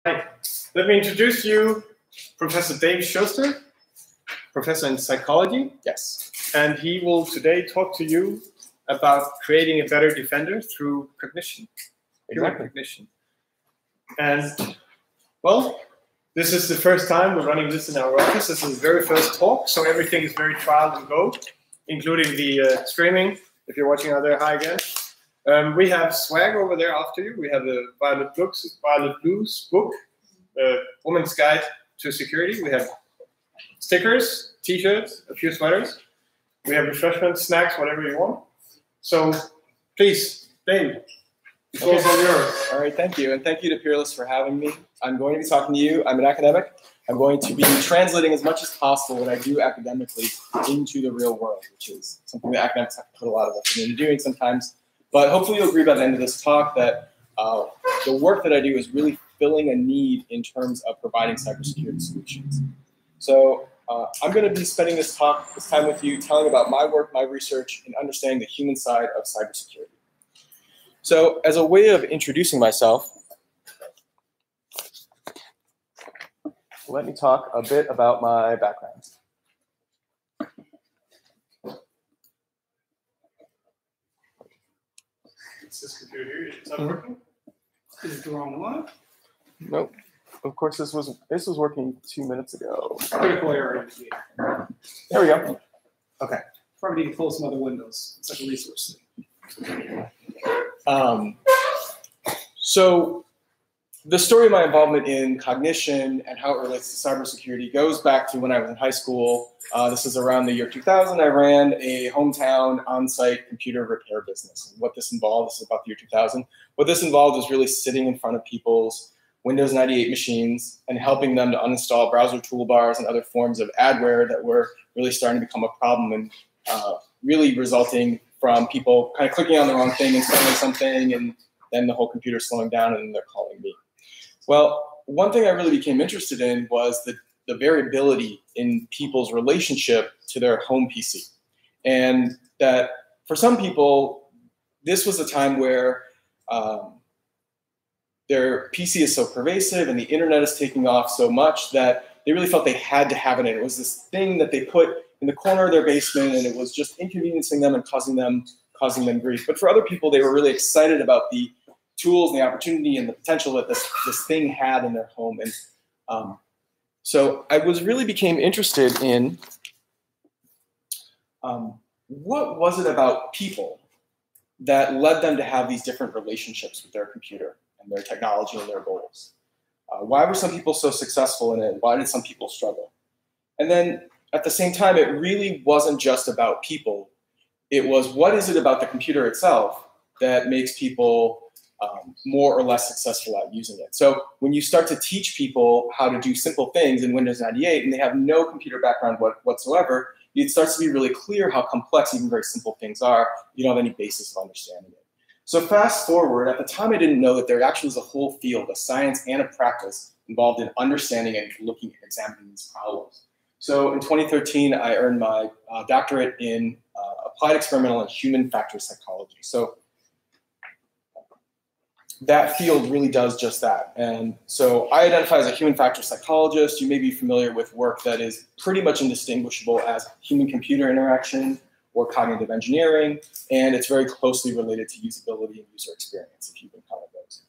Hi, let me introduce you Professor Dave Schuster, professor in psychology. Yes. And he will today talk to you about creating a better defender through cognition. Exactly. Cognition. And, well, this is the first time we're running this in our office. This is the very first talk, so everything is very trial and go, including the streaming. If you're watching out there, hi again. We have swag over there after you. We have the Violet Blues book, Woman's Guide to Security. We have stickers, t-shirts, a few sweaters. We have refreshments, snacks, whatever you want. So please, Dave, the floor is all yours. All right, thank you. And thank you to Peerless for having me. I'm going to be talking to you. I'm an academic. I'm going to be translating as much as possible what I do academically into the real world, which is something that academics have to put a lot of effort into doing sometimes. But hopefully you'll agree by the end of this talk that the work that I do is really filling a need in terms of providing cybersecurity solutions. So I'm going to be spending this time with you telling about my work, my research, and understanding the human side of cybersecurity. So as a way of introducing myself, let me talk a bit about my background. Is this computer here? Is that working? Is it the wrong one? Nope. Of course, this was working 2 minutes ago. Critical error indicator. There we go. Okay. Probably need to close some other windows. It's like a resource. So the story of my involvement in cognition and how it relates to cybersecurity goes back to when I was in high school. This is around the year 2000. I ran a hometown on-site computer repair business. And what this involved, this is about the year 2000. What this involved was really sitting in front of people's Windows 98 machines and helping them to uninstall browser toolbars and other forms of adware that were really starting to become a problem and really resulting from people kind of clicking on the wrong thing, installing something, and then the whole computer slowing down, and then they're calling me. Well, one thing I really became interested in was the variability in people's relationship to their home PC. And that for some people, this was a time where their PC is so pervasive and the internet is taking off so much that they really felt they had to have it. And it was this thing that they put in the corner of their basement, and it was just inconveniencing them and causing them grief. But for other people, they were really excited about the tools and the opportunity and the potential that this thing had in their home. And so I really became interested in what was it about people that led them to have these different relationships with their computer and their technology and their goals. Why were some people so successful in it? Why did some people struggle? And then at the same time, it really wasn't just about people. It was, what is it about the computer itself that makes people more or less successful at using it? So when you start to teach people how to do simple things in Windows 98 and they have no computer background whatsoever, it starts to be really clear how complex even very simple things are. You don't have any basis of understanding it. So fast forward, at the time I didn't know that there actually was a whole field, a science and a practice involved in understanding and looking at examining these problems. So in 2013, I earned my doctorate in applied experimental and human factor psychology. So that field really does just that. And so I identify as a human factor psychologist. You may be familiar with work that is pretty much indistinguishable as human-computer interaction or cognitive engineering, and it's very closely related to usability and user experience, if you've encountered those.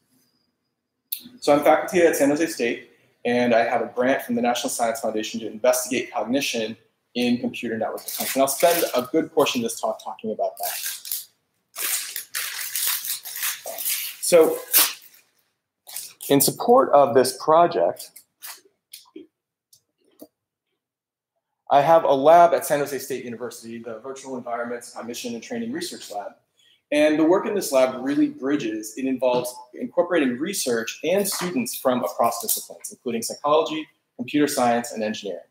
So I'm faculty at San Jose State, and I have a grant from the National Science Foundation to investigate cognition in computer network defense. And I'll spend a good portion of this talk talking about that. So in support of this project, I have a lab at San Jose State University, the Virtual Environments Cognition and Training Research Lab. And the work in this lab really bridges. It involves incorporating research and students from across disciplines, including psychology, computer science, and engineering.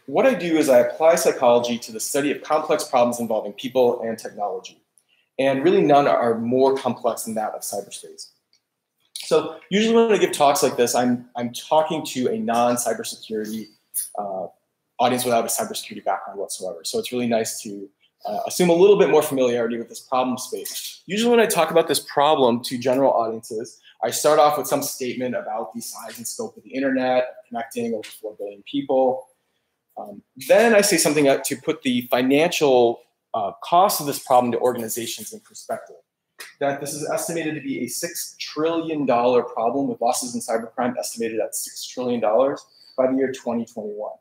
What I do is I apply psychology to the study of complex problems involving people and technology. And really none are more complex than that of cyberspace. So usually when I give talks like this, I'm talking to a non-cybersecurity audience without a cybersecurity background whatsoever. So it's really nice to assume a little bit more familiarity with this problem space. Usually when I talk about this problem to general audiences, I start off with some statement about the size and scope of the internet, connecting over 4 billion people. Then I say something to put the financial cost of this problem to organizations in perspective. That this is estimated to be a $6 trillion problem, with losses in cybercrime estimated at $6 trillion by the year 2021.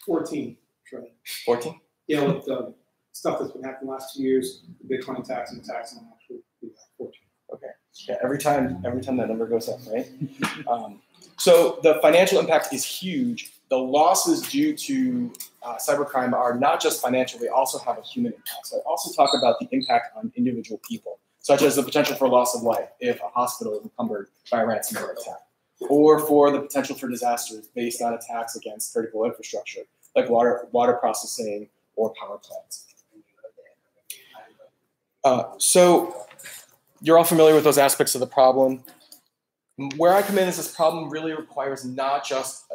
14 trillion. 14? Yeah, with the stuff that's been happening the last 2 years, the Bitcoin tax and the tax on actual 14. Okay. Yeah, every time that number goes up, right? So the financial impact is huge. The losses due to cybercrime are not just financial, they also have a human impact. So I also talk about the impact on individual people, such as the potential for loss of life if a hospital is encumbered by a ransomware attack, or for the potential for disasters based on attacks against critical infrastructure, like water processing or power plants. So you're all familiar with those aspects of the problem. Where I come in is this problem really requires not just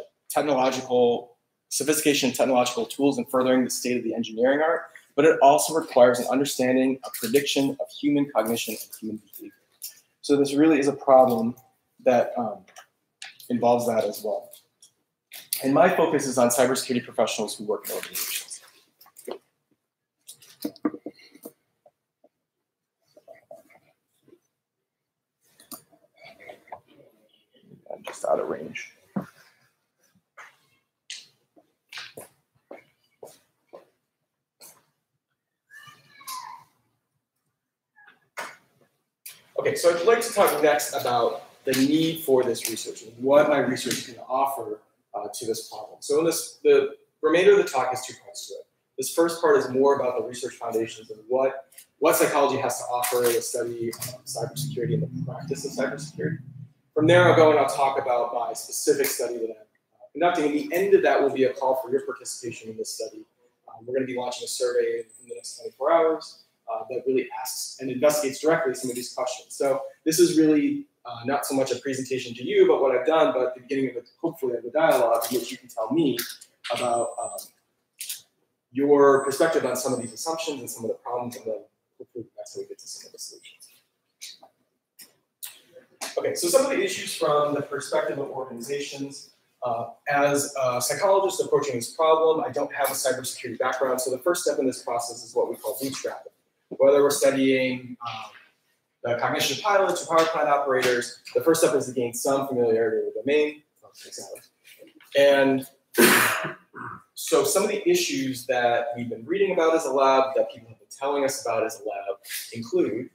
sophistication and technological tools in furthering the state of the engineering art, but it also requires an understanding, a prediction of human cognition and human behavior. So this really is a problem that involves that as well. And my focus is on cybersecurity professionals who work in organizations. I'm just out of range. Okay, so I'd like to talk next about the need for this research and what my research can offer to this problem. So in the remainder of the talk has 2 parts to it. This first part is more about the research foundations and what psychology has to offer in the study of cybersecurity and the practice of cybersecurity. From there, I'll go and I'll talk about my specific study that I'm conducting. And the end of that will be a call for your participation in this study. We're going to be launching a survey in the next 24 hours that really asks and investigates directly some of these questions. So this is really not so much a presentation to you about what I've done, but the beginning of it, hopefully, of a dialogue in which you can tell me about your perspective on some of these assumptions and some of the problems, and then hopefully that's how we get to some of the solutions. Okay, so some of the issues from the perspective of organizations. As a psychologist approaching this problem, I don't have a cybersecurity background, so the first step in this process is what we call bootstrapping. Whether we're studying the cognition of pilots or power plant operators, the first step is to gain some familiarity with the domain. And so some of the issues that we've been reading about as a lab, that people have been telling us about as a lab, include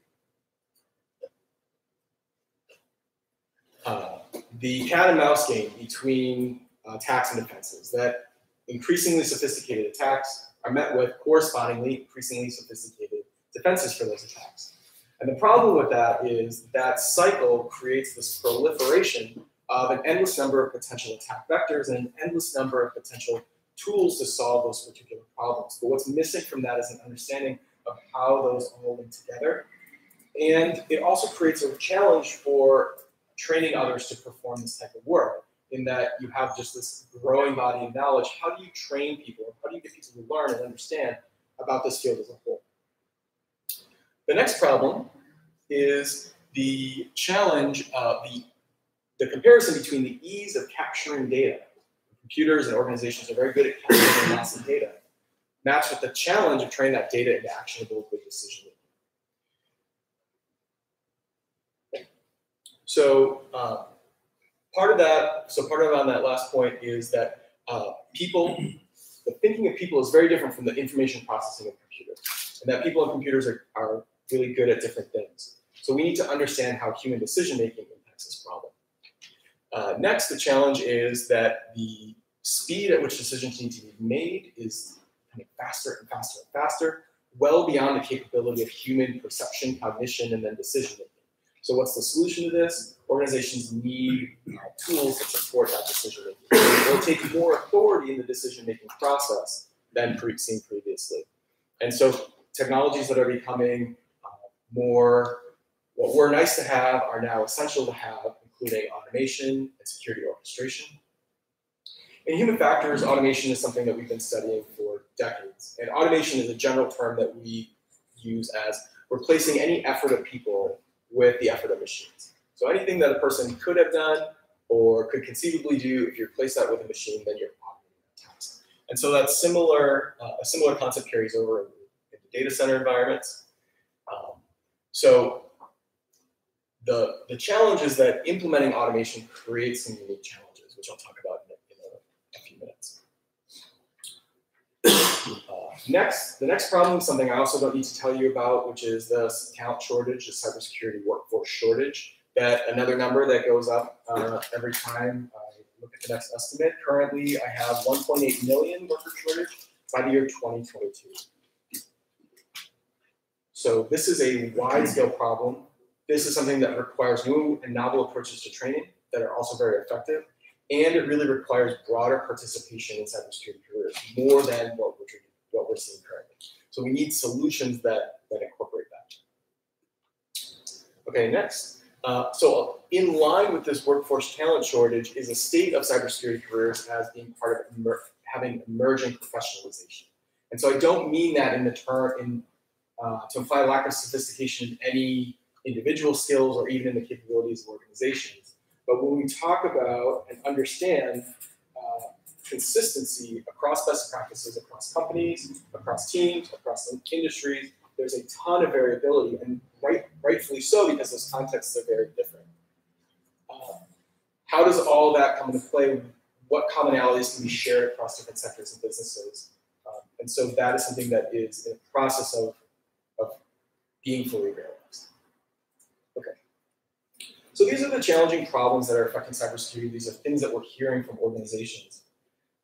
the cat and mouse game between attacks and defenses, that increasingly sophisticated attacks are met with correspondingly increasingly sophisticated defenses for those attacks. And the problem with that is that cycle creates this proliferation of an endless number of potential attack vectors and an endless number of potential tools to solve those particular problems. But what's missing from that is an understanding of how those all link together. And it also creates a challenge for training others to perform this type of work, in that you have just this growing body of knowledge. How do you train people? How do you get people to learn and understand about this field as a whole? The next problem is the challenge of the comparison between the ease of capturing data. Computers and organizations are very good at capturing lots of data, matched with the challenge of turning that data into actionable good decision making. So part of on that last point is that the thinking of people is very different from the information processing of computers, and that people and computers are really good at different things. So we need to understand how human decision making impacts this problem. Next, the challenge is that the speed at which decisions need to be made is becoming faster and faster and faster, well beyond the capability of human perception, cognition, and then decision making. So what's the solution to this? Organizations need tools that support that decision making. They'll take more authority in the decision making process than seen previously. And so technologies that are becoming more what were nice to have are now essential to have, including automation and security orchestration. In human factors, automation is something that we've been studying for decades. And automation is a general term that we use as replacing any effort of people with the effort of machines. So anything that a person could have done or could conceivably do, if you replace that with a machine, then you're automating that task. And so that's similar. A similar concept carries over into data center environments. So the challenge is that implementing automation creates some unique challenges, which I'll talk about in a few minutes. The next problem is something I also don't need to tell you about, which is the talent shortage, the cybersecurity workforce shortage. That another number that goes up every time I look at the next estimate. Currently, I have 1.8 million worker shortage by the year 2022. So this is a wide-scale problem. This is something that requires new and novel approaches to training that are also very effective, and it really requires broader participation in cybersecurity careers, more than what we're seeing currently. So we need solutions that incorporate that. Okay, next. So in line with this workforce talent shortage is a state of cybersecurity careers as being part of having emerging professionalization. And so I don't mean that in the term to imply lack of sophistication in any individual skills or even in the capabilities of organizations. But when we talk about and understand consistency across best practices, across companies, across teams, across industries, there's a ton of variability, and rightfully so, because those contexts are very different. How does all that come into play? What commonalities can be shared across different sectors and businesses? And so that is something that is in the process of being fully realized. Okay. So these are the challenging problems that are affecting cybersecurity. These are things that we're hearing from organizations.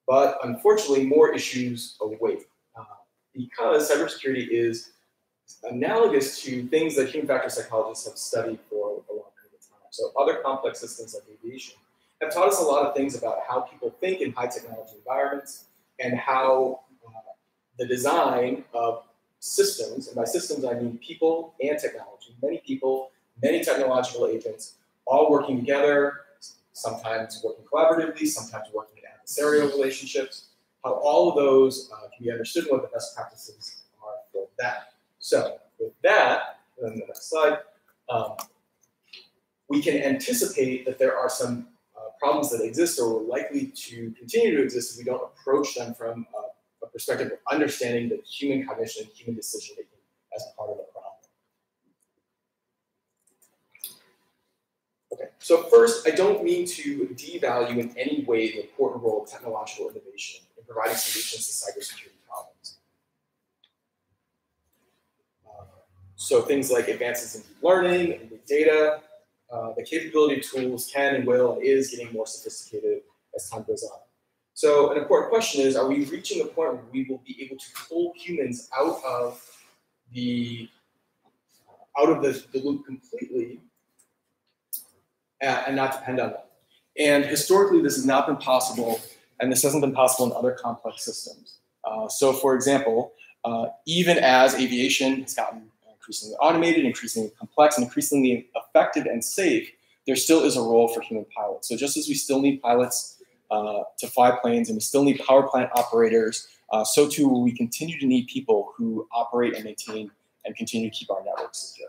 But unfortunately, more issues await because cybersecurity is analogous to things that human factor psychologists have studied for a long period of time. So other complex systems like aviation have taught us a lot of things about how people think in high technology environments and how the design of systems, and by systems I mean people and technology, many people, many technological agents, all working together, sometimes working collaboratively, sometimes working in adversarial relationships, how all of those can be understood and what the best practices are for that. So with that, and then the next slide, we can anticipate that there are some problems that exist or are likely to continue to exist if we don't approach them from a perspective of understanding the human cognition and human decision making as part of the problem. Okay, so first, I don't mean to devalue in any way the important role of technological innovation in providing solutions to cybersecurity problems. So things like advances in deep learning and big data, the capability of tools can and will and is getting more sophisticated as time goes on. So an important question is, are we reaching a point where we will be able to pull humans out of the loop completely and not depend on them? And historically, this has not been possible, and this hasn't been possible in other complex systems. So for example, even as aviation has gotten increasingly automated, increasingly complex, and increasingly effective and safe, there still is a role for human pilots. So just as we still need pilots to fly planes and we still need power plant operators, so too will we continue to need people who operate and maintain and continue to keep our networks secure.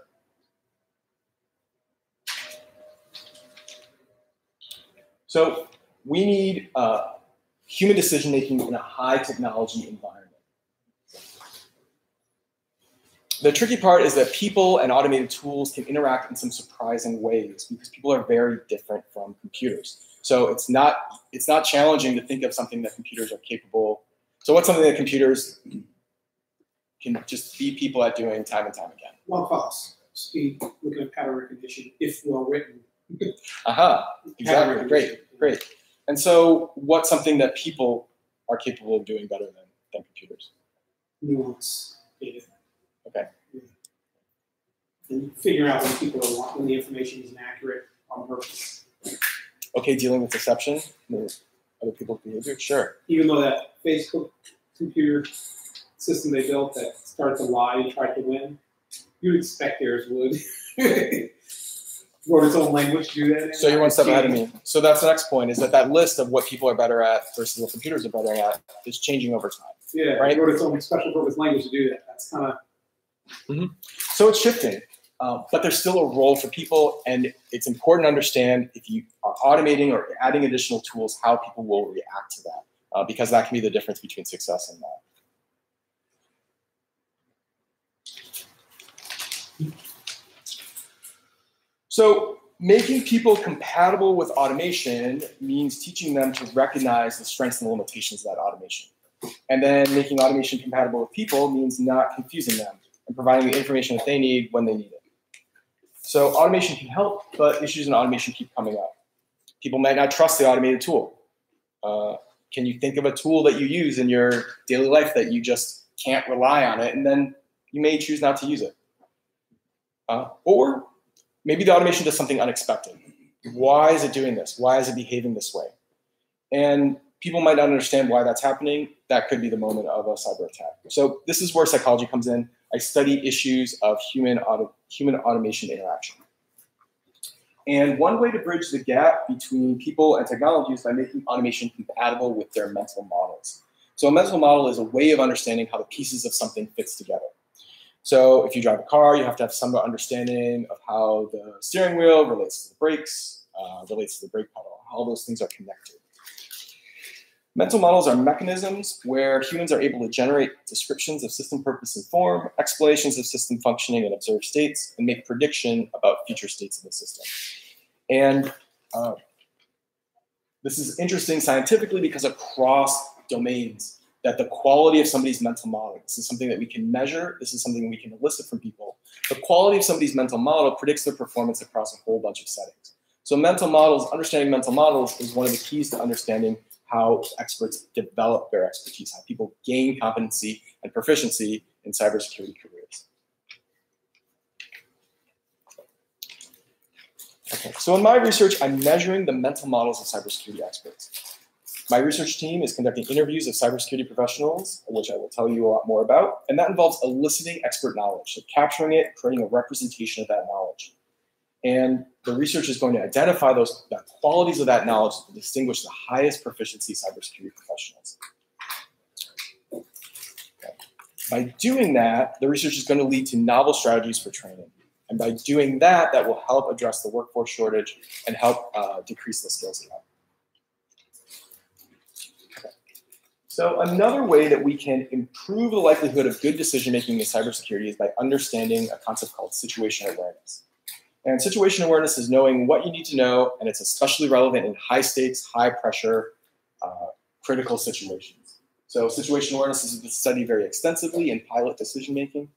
So we need human decision-making in a high technology environment. The tricky part is that people and automated tools can interact in some surprising ways because people are very different from computers. So it's not challenging to think of something that computers are capable. So what's something that computers can just be people at doing time and time again? Low cost, speed, looking at pattern recognition, if well written. Exactly, great. And so what's something that people are capable of doing better than computers? Nuance data. Okay. And figure out when the information is inaccurate on purpose. Okay, dealing with deception, other people's behavior, sure. Even though that Facebook computer system they built that started to lie and tried to win, you'd expect theirs would. wrote its own language to do that. So you're one step ahead of me. So that's the next point, is that list of what people are better at versus what computers are better at is changing over time. Yeah, right? it wrote its own special purpose language to do that. That's kind of... So it's shifting, but there's still a role for people, and it's important to understand if you are automating or adding additional tools, how people will react to that, because that can be the difference between success and not. So making people compatible with automation means teaching them to recognize the strengths and the limitations of that automation. And then making automation compatible with people means not confusing them and providing the information that they need when they need it. So automation can help, but issues in automation keep coming up. People might not trust the automated tool. Can you think of a tool that you use in your daily life that you just can't rely on it, and then you may choose not to use it? Or maybe the automation does something unexpected. Why is it doing this? Why is it behaving this way? And people might not understand why that's happening. That could be the moment of a cyber attack. So this is where psychology comes in. I study issues of human-automation interaction. And one way to bridge the gap between people and technology is by making automation compatible with their mental models. So a mental model is a way of understanding how the pieces of something fits together. So if you drive a car, you have to have some understanding of how the steering wheel relates to the brakes, relates to the brake pedal. All those things are connected. Mental models are mechanisms where humans are able to generate descriptions of system purpose and form, explanations of system functioning and observed states, and make prediction about future states of the system. And this is interesting scientifically because across domains, that the quality of somebody's mental model, this is something that we can measure, this is something we can elicit from people. The quality of somebody's mental model predicts their performance across a whole bunch of settings. So mental models, understanding mental models is one of the keys to understanding how experts develop their expertise, how people gain competency and proficiency in cybersecurity careers. Okay, so in my research, I'm measuring the mental models of cybersecurity experts. My research team is conducting interviews of cybersecurity professionals, which I will tell you a lot more about, and that involves eliciting expert knowledge, so capturing it, creating a representation of that knowledge. And the research is going to identify the qualities of that knowledge to distinguish the highest proficiency cybersecurity professionals. Okay. By doing that, the research is going to lead to novel strategies for training. And by doing that, that will help address the workforce shortage and help decrease the skills gap. So another way that we can improve the likelihood of good decision-making in cybersecurity is by understanding a concept called situational awareness. And situation awareness is knowing what you need to know, and it's especially relevant in high-stakes, high-pressure, critical situations. So situational awareness is studied very extensively in pilot decision-making.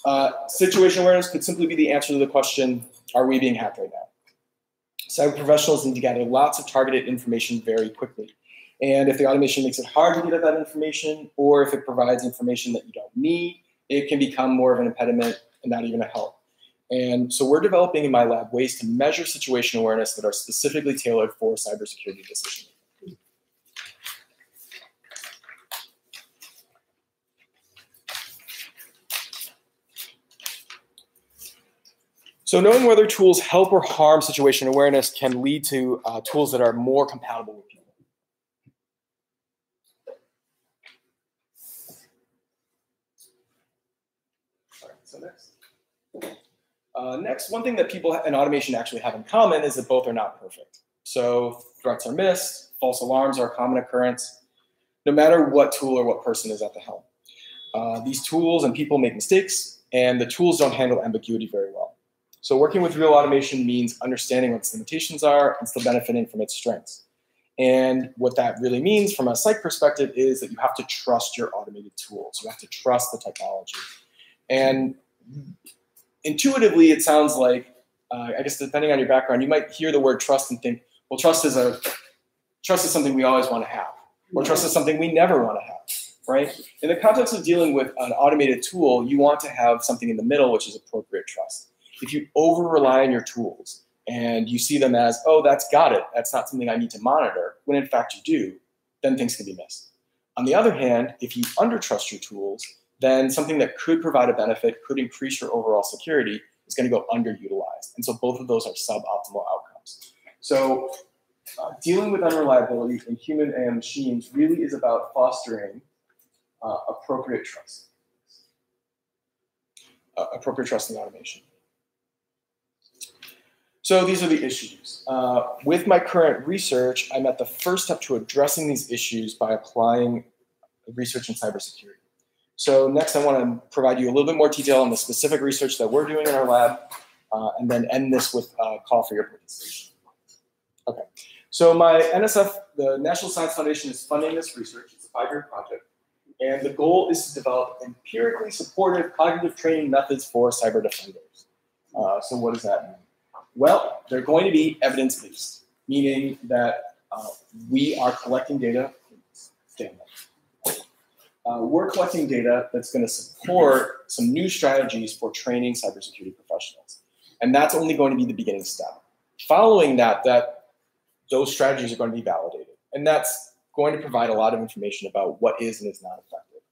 Situational awareness could simply be the answer to the question, are we being hacked right now? Cyber professionals need to gather lots of targeted information very quickly. And if the automation makes it hard to get at that information, or if it provides information that you don't need, it can become more of an impediment and not even a help. And so we're developing in my lab ways to measure situational awareness that are specifically tailored for cybersecurity decision-making. So knowing whether tools help or harm situation awareness can lead to tools that are more compatible with people. All right, so next, one thing that people in automation actually have in common is that both are not perfect. So threats are missed, false alarms are a common occurrence, no matter what tool or what person is at the helm. These tools and people make mistakes, and the tools don't handle ambiguity very well. So working with real automation means understanding what its limitations are and still benefiting from its strengths. And what that really means from a psych perspective is that you have to trust your automated tools. You have to trust the technology. And intuitively, it sounds like, I guess depending on your background, you might hear the word trust and think, well, trust is something we always want to have, or trust is something we never want to have, right? In the context of dealing with an automated tool, you want to have something in the middle, which is appropriate trust. If you over-rely on your tools and you see them as, oh, that's got it, that's not something I need to monitor, when in fact you do, then things can be missed. On the other hand, if you under-trust your tools, then something that could provide a benefit, could increase your overall security, is going to go underutilized. And so both of those are suboptimal outcomes. So dealing with unreliability in human and machines really is about fostering appropriate trust. Appropriate trust and automation. So these are the issues. With my current research, I'm at the first step to addressing these issues by applying research in cybersecurity. So next, I want to provide you a little bit more detail on the specific research that we're doing in our lab, and then end this with a call for your participation. Okay. So my NSF, the National Science Foundation, is funding this research. It's a 5-year project. And the goal is to develop empirically supportive cognitive training methods for cyber defenders. So what does that mean? Well, they're going to be evidence-based, meaning that we are collecting data. We're collecting data that's going to support some new strategies for training cybersecurity professionals. And that's only going to be the beginning step. Following that, those strategies are going to be validated. And that's going to provide a lot of information about what is and is not effective.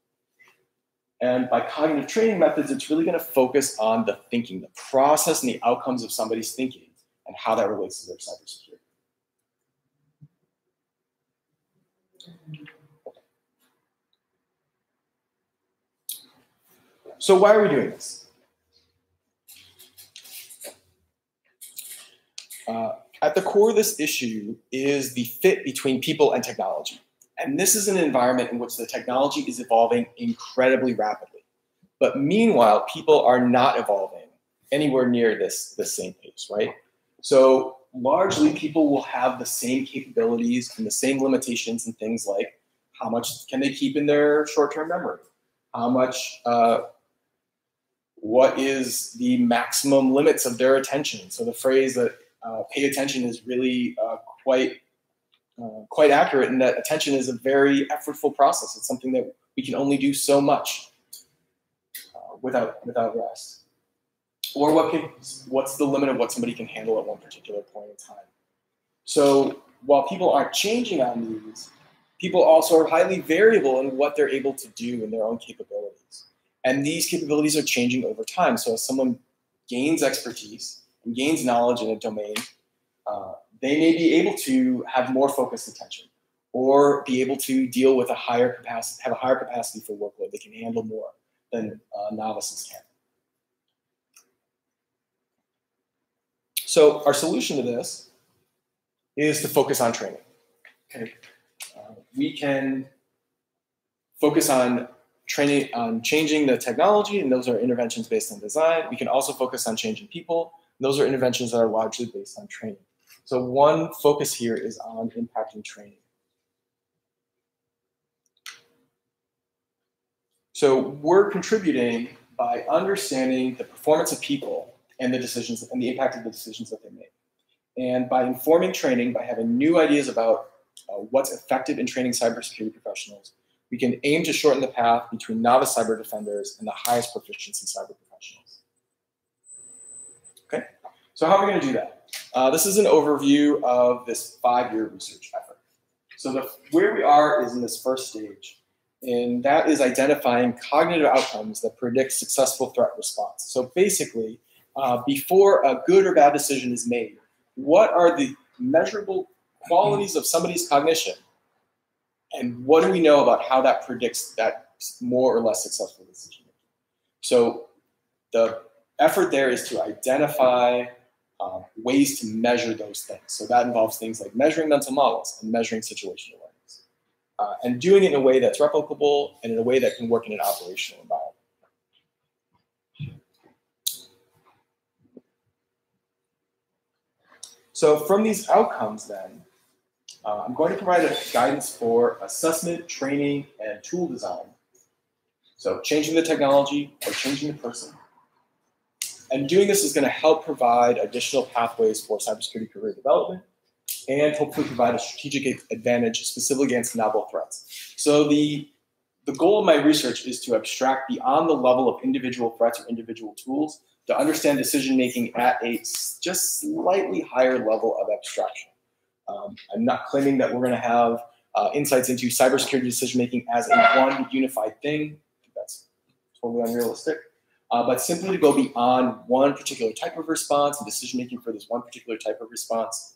And by cognitive training methods, it's really going to focus on the thinking, the process and the outcomes of somebody's thinking and how that relates to their cybersecurity. So why are we doing this? At the core of this issue is the fit between people and technology. And this is an environment in which the technology is evolving incredibly rapidly. But meanwhile, people are not evolving anywhere near this same pace, right? So largely, people will have the same capabilities and the same limitations and things like how much can they keep in their short-term memory? How much, what is the maximum limits of their attention? So the phrase that pay attention is really quite accurate in that attention is a very effortful process. It's something that we can only do so much without rest. Or what's the limit of what somebody can handle at one particular point in time? So while people aren't changing on these, people also are highly variable in what they're able to do in their own capabilities. And these capabilities are changing over time. So as someone gains expertise and gains knowledge in a domain, they may be able to have more focused attention or be able to deal with a higher capacity, have a higher capacity for workload. They can handle more than novices can. So our solution to this is to focus on training. Okay. We can focus on training, on changing the technology, and those are interventions based on design. We can also focus on changing people. And those are interventions that are largely based on training. So one focus here is on impacting training. So we're contributing by understanding the performance of people and the decisions and the impact of the decisions that they make. And by informing training, by having new ideas about what's effective in training cybersecurity professionals, we can aim to shorten the path between novice cyber defenders and the highest proficiency cyber professionals. Okay, so how are we going to do that? This is an overview of this 5-year research effort. So where we are is in this first stage, and that is identifying cognitive outcomes that predict successful threat response. So basically, before a good or bad decision is made, what are the measurable qualities of somebody's cognition? And what do we know about how that predicts that more or less successful decision making? So the effort there is to identify ways to measure those things. So that involves things like measuring mental models and measuring situational awareness. And doing it in a way that's replicable and in a way that can work in an operational environment. So from these outcomes then, I'm going to provide a guidance for assessment, training, and tool design. So changing the technology or changing the person. And doing this is going to help provide additional pathways for cybersecurity career development and hopefully provide a strategic advantage specifically against novel threats. So the goal of my research is to abstract beyond the level of individual threats or individual tools to understand decision-making at a just slightly higher level of abstraction. I'm not claiming that we're going to have insights into cybersecurity decision-making as a one unified thing. That's totally unrealistic. But simply to go beyond one particular type of response and decision-making for this one particular type of response,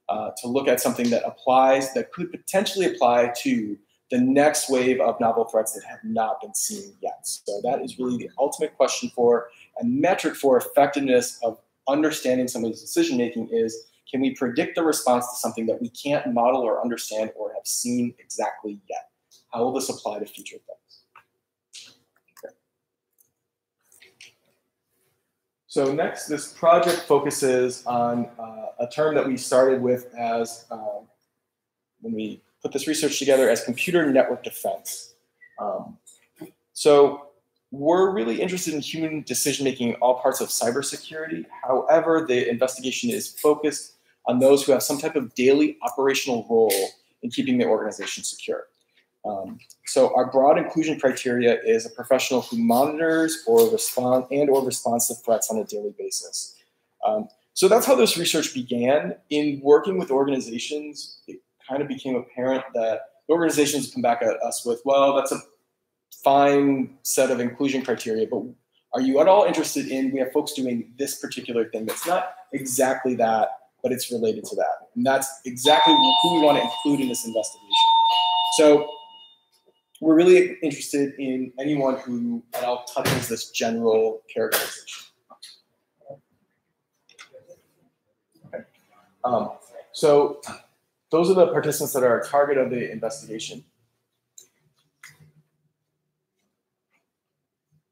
to look at something that could potentially apply to the next wave of novel threats that have not been seen yet. So that is really the ultimate question for and metric for effectiveness of understanding somebody's decision-making is, can we predict the response to something that we can't model or understand or have seen exactly yet? How will this apply to future things? Okay. So next, this project focuses on a term that we started with as, when we put this research together, as computer network defense. So we're really interested in human decision-making in all parts of cybersecurity. However, the investigation is focused on those who have some type of daily operational role in keeping the organization secure. So our broad inclusion criteria is a professional who monitors or responds to threats on a daily basis. So that's how this research began. In working with organizations, it kind of became apparent that the organizations come back at us with, well, that's a fine set of inclusion criteria, but are you at all interested in, we have folks doing this particular thing that's not exactly that, but it's related to that. And that's exactly who we want to include in this investigation. So we're really interested in anyone who at all touches this general characterization. Okay. So those are the participants that are a target of the investigation.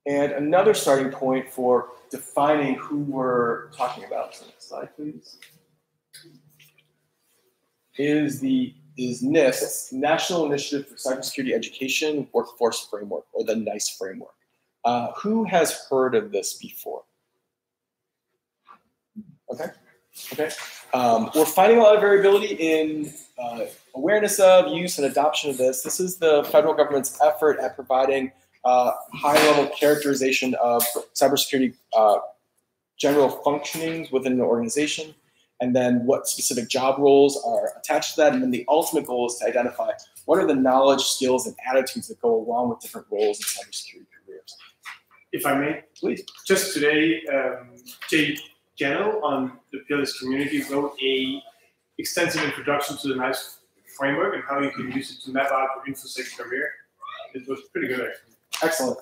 And another starting point for defining who we're talking about, so next slide, please, is NIST, National Initiative for Cybersecurity Education Workforce Framework, or the NICE framework. Who has heard of this before? Okay. We're finding a lot of variability in awareness of, use, and adoption of this. This is the federal government's effort at providing high-level characterization of cybersecurity general functionings within an organization, and then what specific job roles are attached to that. And then the ultimate goal is to identify what are the knowledge, skills, and attitudes that go along with different roles in cybersecurity careers. If I may, please. Just today, Jay Gennell on the Peerless community wrote a extensive introduction to the NICE framework and how you can use it to map out your InfoSec career. It was pretty good, actually. Excellent.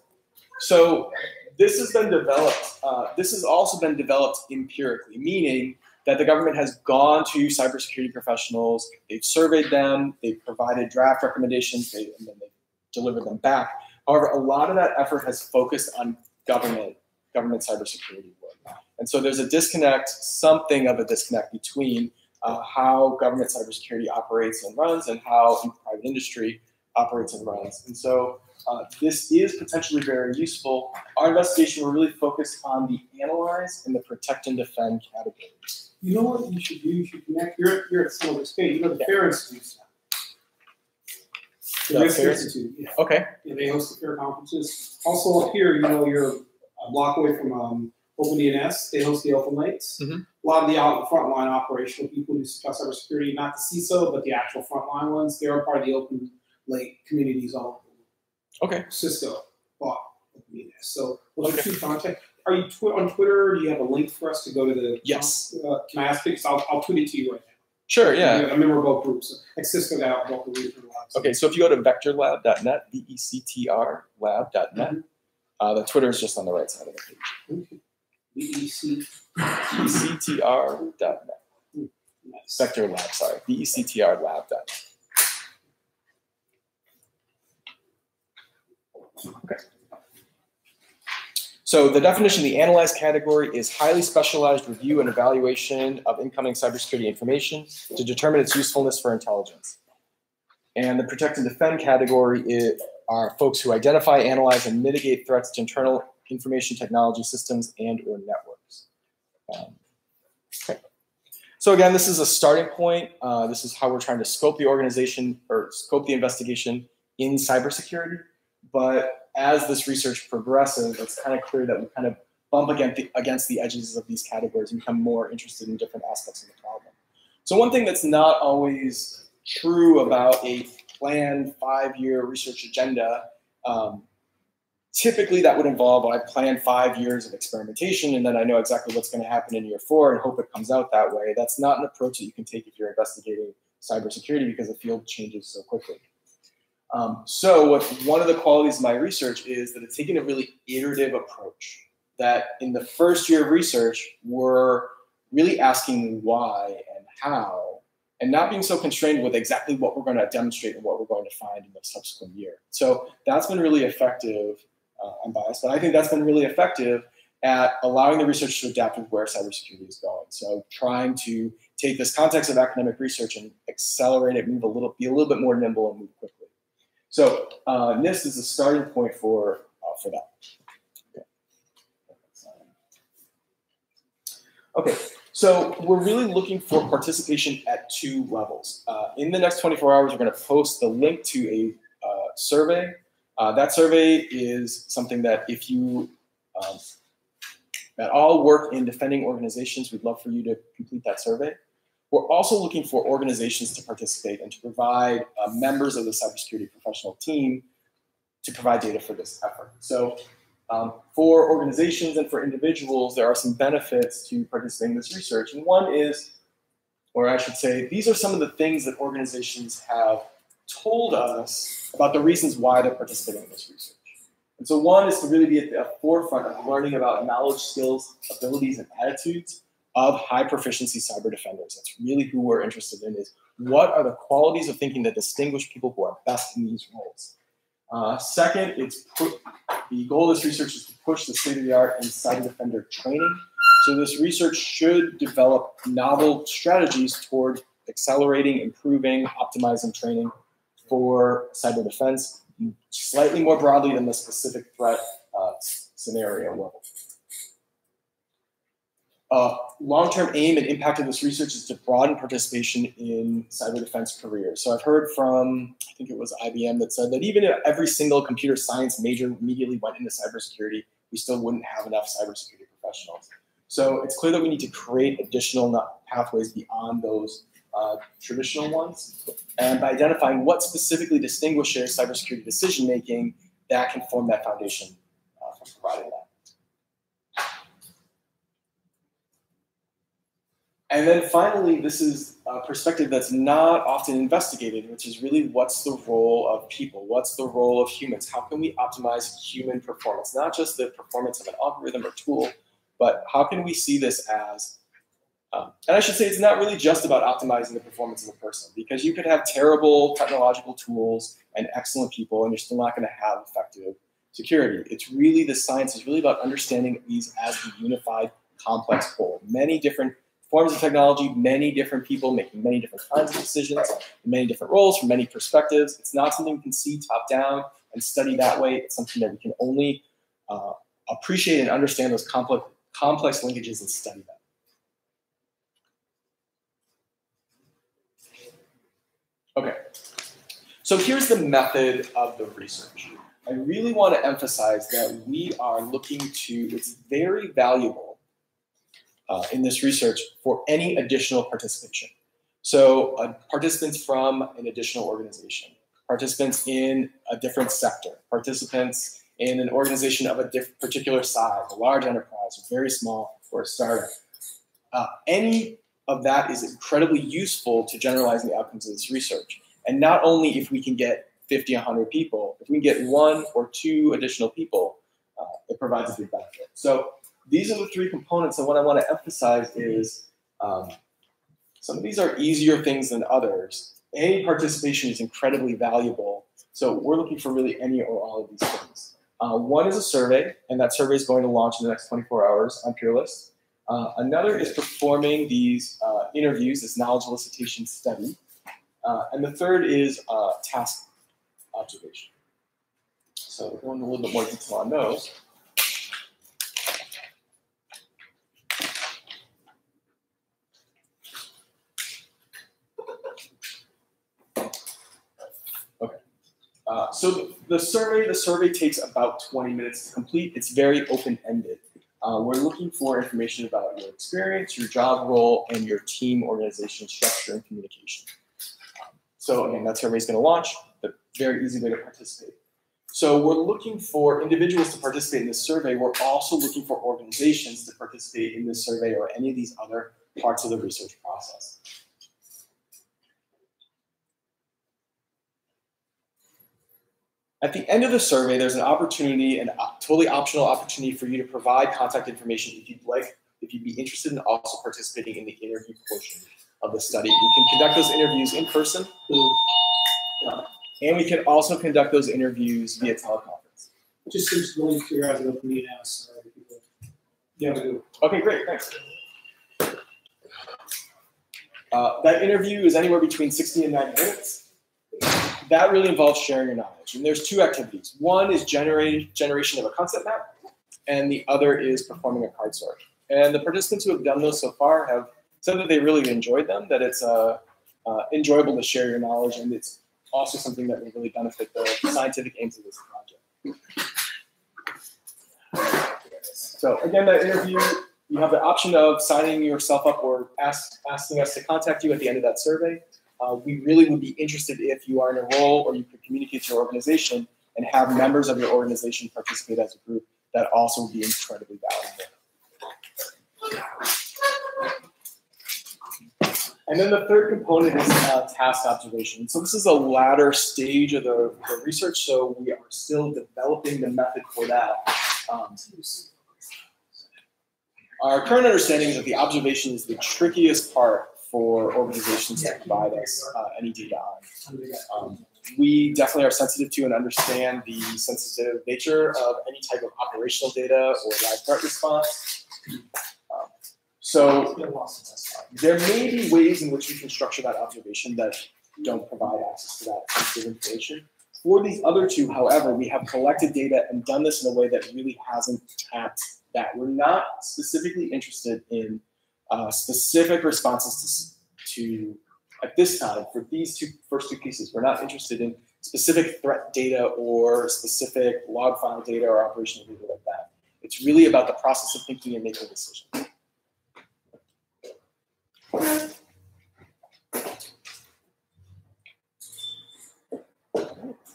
So this has been developed. This has also been developed empirically, meaning that the government has gone to cybersecurity professionals, they've surveyed them, they've provided draft recommendations, and then they delivered them back. However, a lot of that effort has focused on government cybersecurity work. And so there's a disconnect, something of a disconnect between how government cybersecurity operates and runs and how private industry operates and runs. And so this is potentially very useful. Our investigation will really focus on the analyze and the protect and defend categories. You know what you should do? You should connect. You're at Silver State. You know the FAIR Institute now. The FAIR Institute. Yeah. Okay. Yeah, they host the FAIR conferences. Also up here, you know, you're a block away from OpenDNS. They host the Open Lakes. Mm-hmm. A lot of the frontline operational people who discuss cybersecurity, not the CISO, but the actual frontline ones, they are part of the Open Lake communities all over. Okay. Cisco bought OpenDNS. So those are two contact. Are you on Twitter? Do you have a link for us to go to the? Yes. Can I ask you? I'll tweet it to you right now. Sure. Yeah. I'm in both groups. Like Cisco got both the regional labs. Okay. So if you go to vectorlab.net, VECTR lab.net, the Twitter is just on the right side of the page. Okay. VECTR.net. Nice. Vector Lab. Sorry. VECTR lab.net. Okay. So the definition of the analyze category is highly specialized review and evaluation of incoming cybersecurity information to determine its usefulness for intelligence. And the protect and defend category are folks who identify, analyze, and mitigate threats to internal information technology systems and or networks. Okay. So again, this is a starting point. This is how we're trying to scope the organization or scope the investigation in cybersecurity. But as this research progresses, it's kind of clear that we kind of bump against the edges of these categories and become more interested in different aspects of the problem. So one thing that's not always true about a planned 5-year research agenda Typically, that would involve, I plan 5 years of experimentation, and then I know exactly what's going to happen in year 4 and hope it comes out that way. That's not an approach that you can take if you're investigating cybersecurity because the field changes so quickly. So one of the qualities of my research is that it's taking a really iterative approach, that in the first year of research, we're really asking why and how, and not being so constrained with exactly what we're going to demonstrate and what we're going to find in the subsequent year. So that's been really effective. I'm biased, but I think that's been really effective at allowing the research to adapt with where cybersecurity is going. So trying to take this context of academic research and accelerate it, be a little bit more nimble and move quickly. So NIST is the starting point for that. Okay, so we're really looking for participation at 2 levels. In the next 24 hours, we're going to post the link to a survey. That survey is something that if you at all work in defending organizations, we'd love for you to complete that survey. We're also looking for organizations to participate and to provide members of the cybersecurity professional team to provide data for this effort. So for organizations and for individuals, there are some benefits to participating in this research. And one is, or I should say, these are some of the things that organizations have told us about the reasons why they're participating in this research. And so one is to really be at the forefront of learning about knowledge, skills, abilities, and attitudes of high proficiency cyber defenders. That's really who we're interested in, is what are the qualities of thinking that distinguish people who are best in these roles. Second, the goal of this research is to push the state-of-the-art in cyber defender training. So this research should develop novel strategies toward accelerating, improving, optimizing training for cyber defense, slightly more broadly than the specific threat scenario level. Long-term aim and impact of this research is to broaden participation in cyber defense careers. So I've heard from, I think it was IBM that said that even if every single computer science major immediately went into cybersecurity, we still wouldn't have enough cybersecurity professionals. So it's clear that we need to create additional pathways beyond those traditional ones, and by identifying what specifically distinguishes cybersecurity decision-making, that can form that foundation for providing that. And then finally, this is a perspective that's not often investigated, which is really what's the role of people? What's the role of humans? How can we optimize human performance? Not just the performance of an algorithm or tool, but how can we see this as, and I should say it's not really just about optimizing the performance of a person, because you could have terrible technological tools and excellent people, and you're still not going to have effective security. It's really, the science is really about understanding these as a unified, complex whole. Many different forms of technology, many different people making many different kinds of decisions, many different roles from many perspectives. It's not something we can see top down and study that way. It's something that we can only appreciate and understand those complex linkages and study them. Okay, so here's the method of the research. I really want to emphasize that we are looking to, it's very valuable in this research for any additional participation. So participants from an additional organization, participants in a different sector, participants in an organization of a particular size, a large enterprise, or very small, or a startup. Any of that is incredibly useful to generalizing the outcomes of this research. And not only if we can get 50, 100 people, if we can get 1 or 2 additional people, it provides a big benefit. So these are the 3 components, and what I want to emphasize is some of these are easier things than others. Any participation is incredibly valuable, so we're looking for really any or all of these things. One is a survey, and that survey is going to launch in the next 24 hours on Peerless. Another is performing these interviews, this knowledge elicitation study. And the third is task observation. So going into a little bit more detail on those. Okay. So the survey takes about 20 minutes to complete. It's very open-ended. We're looking for information about your experience, your job role, and your team organization structure and communication. So again, that survey is going to launch, but very easy way to participate. So we're looking for individuals to participate in this survey. We're also looking for organizations to participate in this survey or any of these other parts of the research process. At the end of the survey, there's an opportunity, a totally optional opportunity for you to provide contact information if you'd be interested in also participating in the interview portion of the study. We can conduct those interviews in person, and we can also conduct those interviews via teleconference. Just seems really curiosity about me now, so people. Yeah, we do. Okay, great, thanks. That interview is anywhere between 60 and 90 minutes. That really involves sharing your knowledge. And there's two activities. One is generation of a concept map, and the other is performing a card sort. And the participants who have done those so far have said that they really enjoyed them, that it's enjoyable to share your knowledge, and it's also something that will really benefit the scientific aims of this project. So again, that interview, you have the option of signing yourself up or asking us to contact you at the end of that survey. We really would be interested if you are in a role or you could communicate to your organization and have members of your organization participate as a group. That also would be incredibly valuable. And then the third component is task observation. So this is a latter stage of the research, so we are still developing the method for that. Our current understanding is that the observation is the trickiest part for organizations to provide us any data on. We definitely are sensitive to and understand the sensitive nature of any type of operational data or live threat response. So there may be ways in which we can structure that observation that don't provide access to that sensitive information. For these other two, however, we have collected data and done this in a way that really hasn't tapped that. We're not specifically interested in specific responses to, at this time, for these first two pieces, we're not interested in specific threat data or specific log file data or operational data like that. It's really about the process of thinking and making decisions.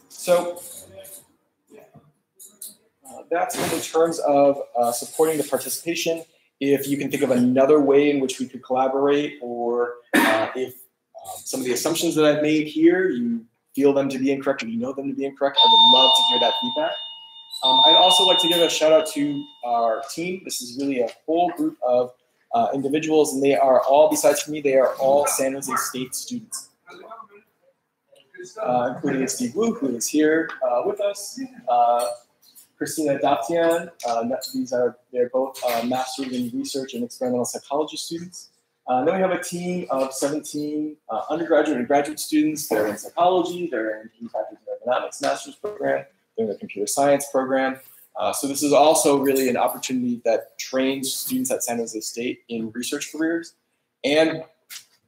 So that's in terms of supporting the participation. If you can think of another way in which we could collaborate, or if some of the assumptions that I've made here, you feel them to be incorrect or you know them to be incorrect, I would love to hear that feedback. I'd also like to give a shout out to our team. This is really a whole group of individuals, and they are all, besides me, they are all San Jose State students, including Steve Wu, who is here with us. Christina Daptian, they're both Masters in Research and Experimental Psychology students. Then we have a team of 17 undergraduate and graduate students. They're in psychology, they're in human factors and ergonomics master's program, they're in the computer science program. So this is also really an opportunity that trains students at San Jose State in research careers. And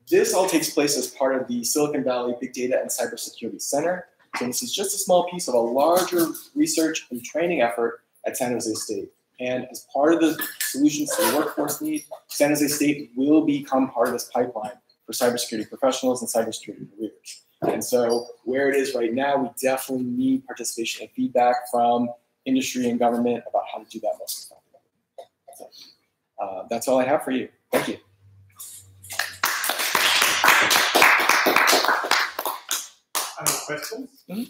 this all takes place as part of the Silicon Valley Big Data and Cybersecurity Center. So this is just a small piece of a larger research and training effort at San Jose State. And as part of the solutions to the workforce need, San Jose State will become part of this pipeline for cybersecurity professionals and cybersecurity careers. And so where it is right now, we definitely need participation and feedback from industry and government about how to do that most effectively. So that's all I have for you. Thank you. Any questions? Mm-hmm.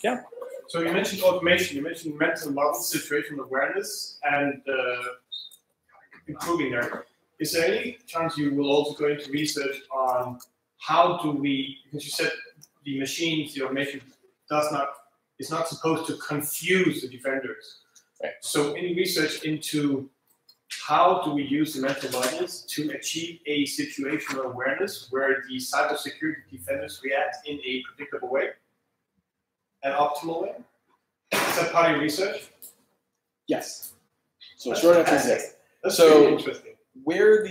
Yeah. So you mentioned automation, you mentioned mental model situational awareness and improving there. Is there any chance you will also go into research on how do we, because you said the machines, the automation is not supposed to confuse the defenders. Right. So any research into how do we use the mental models to achieve a situational awareness where the cybersecurity defenders react in a predictable way, an optimal way? Is that part of your research? Yes. So short answer is yes. That's so really interesting. Where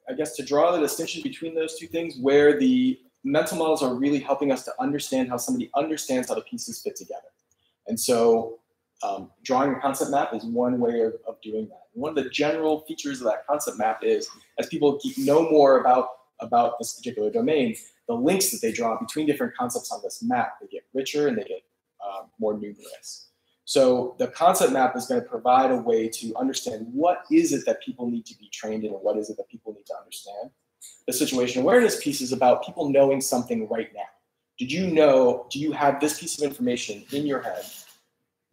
I guess to draw the distinction between those two things, where the mental models are really helping us to understand how somebody understands how the pieces fit together. And so drawing a concept map is one way of doing that. And one of the general features of that concept map is, as people know more about this particular domain, the links that they draw between different concepts on this map, they get richer and they get more numerous. So the concept map is going to provide a way to understand what is it that people need to be trained in and what is it that people need to understand. The situation awareness piece is about people knowing something right now. Do you have this piece of information in your head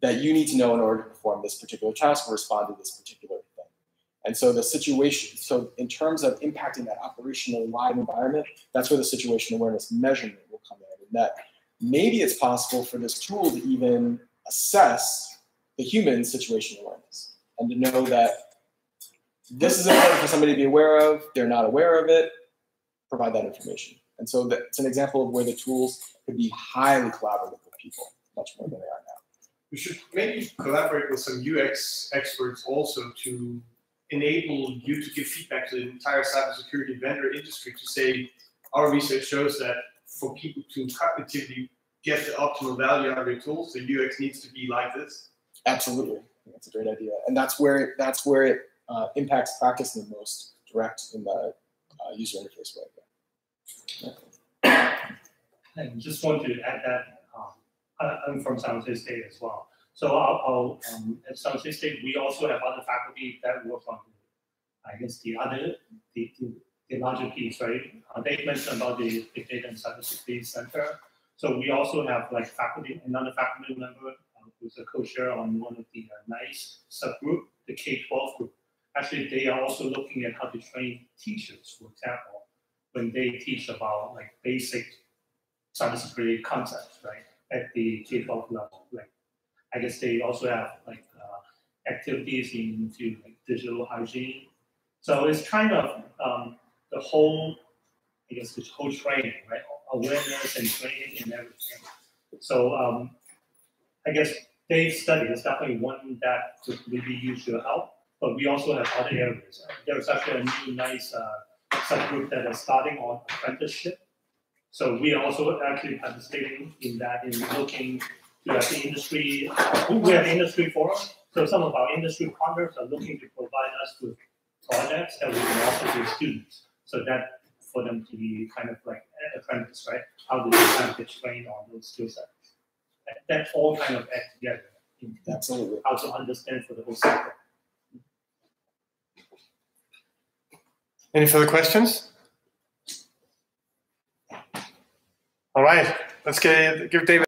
that you need to know in order to perform this particular task or respond to this particular thing? And so the situation, so in terms of impacting that operational live environment, that's where the situation awareness measurement will come in. And that maybe it's possible for this tool to even assess the human situation awareness and to know that this is important for somebody to be aware of, they're not aware of it, provide that information. And so that's an example of where the tools could be highly collaborative with people, much more than they are now. We should maybe collaborate with some UX experts also to enable you to give feedback to the entire cybersecurity vendor industry to say, our research shows that for people to cognitively get the optimal value out of your tools, the UX needs to be like this. Absolutely, that's a great idea, and that's where it impacts practice in the most direct in the user interface way. I just want to add that I'm from San Jose State as well. So at San Jose State, we also have other faculty that work on, I guess, the larger piece, right? They mentioned about the Big Data and Cybersecurity Center. So we also have like faculty, another faculty member who's a co-chair on one of the NICE subgroup, the K-12 group. Actually, they are also looking at how to train teachers, for example, when they teach about like basic cybersecurity concepts, right, at the K-12 level. Like, I guess they also have like activities into like digital hygiene. So it's kind of the whole, I guess, the whole training, right? Awareness and training and everything. So I guess Dave's study is definitely one that could maybe use your help, but we also have other areas. There's actually a new nice subgroup that is starting on apprenticeship. So we are also actually participating in that, in looking to the industry. We have industry forum. So some of our industry partners are looking to provide us with projects that we can offer to students. So that for them to be kind of like apprentice, right? How do they kind of get trained on those skill sets? That all kind of add together. Absolutely. How to understand for the whole sector. Any further questions? All right, let's give David